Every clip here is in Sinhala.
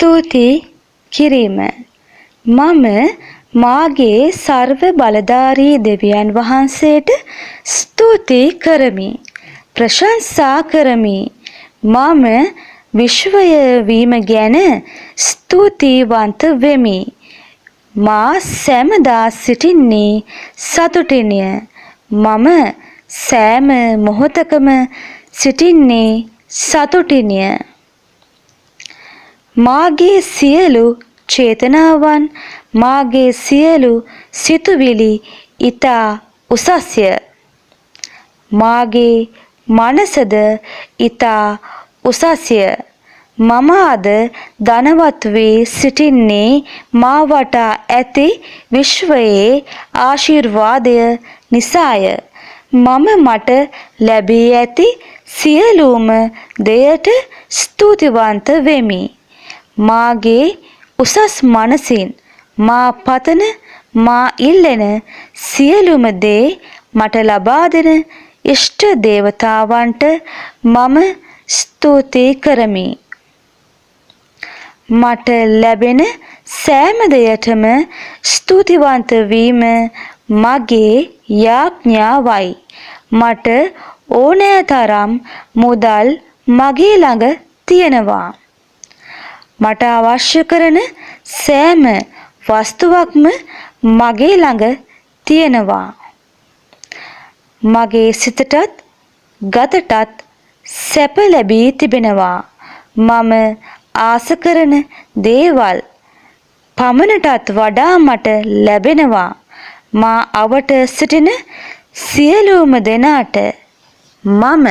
ස්තුති කිරීම. මම මාගේ සර්ව බලධාරී දෙවියන් වහන්සේට ස්තුති කරමි. ප්‍රශංසා කරමි. මම විශ්වය වීම ගැන ස්තුතිවන්ත වෙමි. මා සෑමදා සිටින්නේ සතුටින්ය. මම සෑම මොහොතකම සිටින්නේ සතුටින්ය. මාගේ සියලු චේතනාවන් මාගේ සියලු සිතුවිලි ඊතා උසස්ය. මාගේ මනසද ඊතා උසස්ය. මම අද ධනවත් වී සිටින්නේ මා වටා ඇති විශ්වයේ ආශිර්වාදය නිසාය. මම මට ලැබී ඇති සියලුම දෙයට ස්තුතිවන්ත වෙමි. මාගේ උසස් මනසින් මා පතන මා ඉල්ලන සියලුම දේ මට ලබා දෙන ඉෂ්ට දේවතාවන්ට මම ස්තුති කරමි. මට ලැබෙන සෑම දෙයටම ස්තුතිවන්ත වීම මගේ යාඥාවයි. මට ඕනෑ තරම් මුදල් මගේ ළඟ තියෙනවා. මට අවශ්‍ය කරන සෑම වස්තුවක්ම මගේ ළඟ තියෙනවා. මගේ සිතටත් ගතටත් සැප ලැබී තිබෙනවා. මම ආස කරන දේවල් පමණටත් වඩා මට ලැබෙනවා. මා අවට සිටින සියලුම දෙනාට මම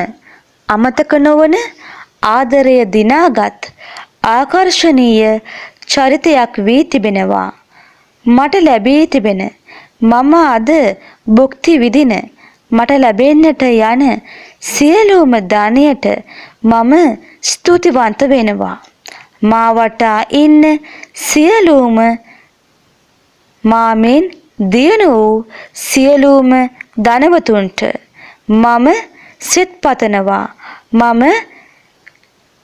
අමතක නොවන ආදරය දිනාගත් ආකර්ශනීය චරිතයක් වී තිබෙනවා. මට ලැබී තිබෙන මම අද භුක්ති විඳින මට ලැබෙන්නට යන සියලුම ධනයට මම ස්තුතිවන්ත වෙනවා. මා වටා ඉන්න සියලුම මාමෙන් දියුණු වූ සියලුම ධනවතුන්ට මම සිත පතනවා. මම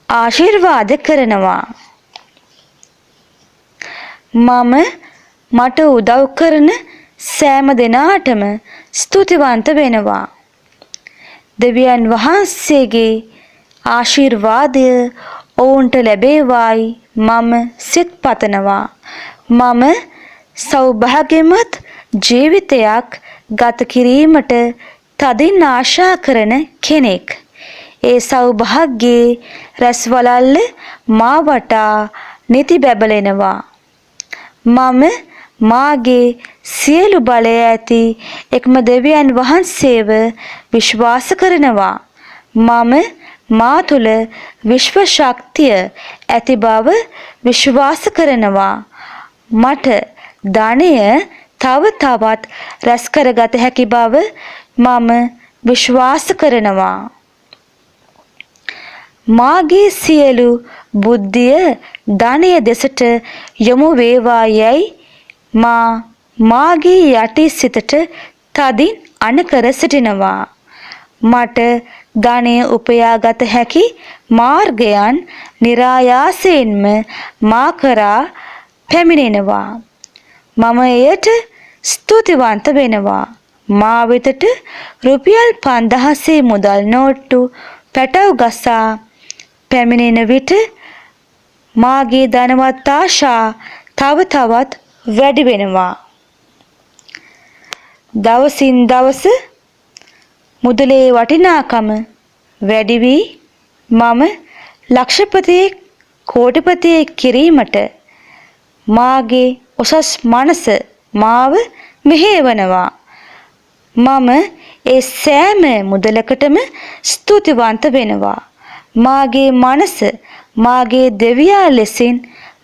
ආශිර්වාද කරනවා. මම මට උදව් කරන සෑම දෙනාටම ස්තුතිවන්ත වෙනවා. දෙවියන් වහන්සේගේ ආශිර්වාදය ඔවුන්ට ලැබේවායි මම සිත පතනවා. මම සෞභාග්‍යමත් ජීවිතයක් ගත කිරීමට තදින් ආශා කරන කෙනෙක්. ඒ සෞභාග්‍යයේ රැස්වලල්ල මා වටා නිති බැබලෙනවා. මම මාගේ සියලු බලය ඇති එකම දෙවියන් වහන්සේව විශ්වාස කරනවා. මම මා තුළ විශ්ව ශක්තිය ඇති බව විශ්වාස කරනවා. මට ධනය තව තවත් රැස් කරගත හැකි බව මම විශ්වාස කරනවා. මාගේ සියලු බුද්ධිය ධනය දෙසට යොමු වේවා යැයි මා මාගේ යටි සිතට තදින් අණකර සිටිනවා. මට ධනය උපයාගත හැකි මාර්ගයන් નિરાයාසයෙන්ම මා කරා පැමිණෙනවා. මම එයට ස්තුතිවන්ත වෙනවා. මා වෙතට රුපියල් 5000 මුදල් නෝට්ටු පැටව ගසා පැමිණෙන විට මාගේ ධනවත් ආශා තව තවත් වැඩි වෙනවා. දවසින් දවස මුදලේ වටිනාකම වැඩි වී මම ලක්ෂපතියෙක් කෝටිපතියෙක් කිරීමට මාගේ උසස් මනස මාව මෙහෙයවනවා. මම ඒ සෑම මුදලකටම ස්තුතිවන්ත වෙනවා. මාගේ මනස මාගේ දෙවියා ලෙසින්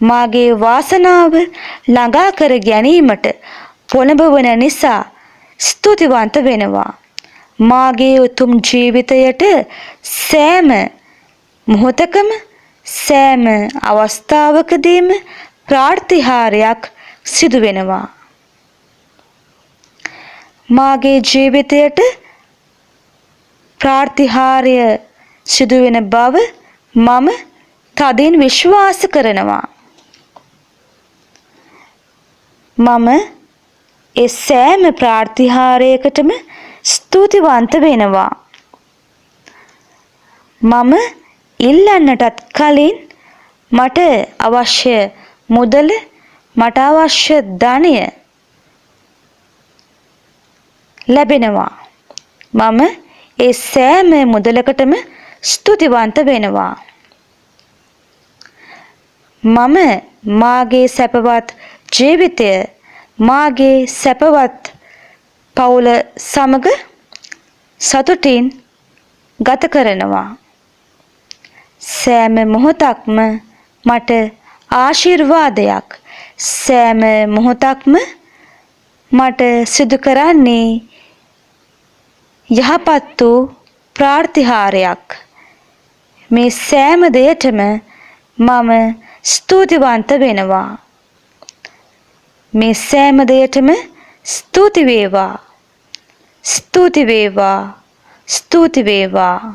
මාගේ වාසනාව ළඟා කර ගැනීමට පොළඹවන නිසා ස්තුතිවන්ත වෙනවා. මාගේ උතුම් ජීවිතයට සෑම මොහොතකම සෑම අවස්ථාවකදීම ප්‍රාර්ථිහාරයක් සිදු වෙනවා. මාගේ ජීවිතයට ප්‍රාර්ථිහාරය සිදුවෙන බව මම තදින් විශ්වාස කරනවා. මම ඒ සෑම ප්‍රාර්ථනායකටම ස්තුතිවන්ත වෙනවා. මම ඉල්ලන්නටත් කලින් මට අවශ්‍ය මුදල, මට අවශ්‍ය ධනය ලැබෙනවා. මම ඒ සෑම මුදලකටම ස්තුතිවන්ත වෙනවා. මම මාගේ සැපවත් ජීවිතය මාගේ සැපවත් පවුල සමග සතුටින් ගත කරනවා. සෑම මොහොතක්ම මට ආශිර්වාදයක්. සෑම මොහොතක්ම මට සිදු කරන්නේ යහපත් වූ ප්‍රාර්ථනාවක්. මේ සෑම දෙයකටම මම ස්තුතිවන්ත වෙනවා. මේ සෑම දෙයකටම ස්තුති වේවා. ස්තුති වේවා. ස්තුති වේවා.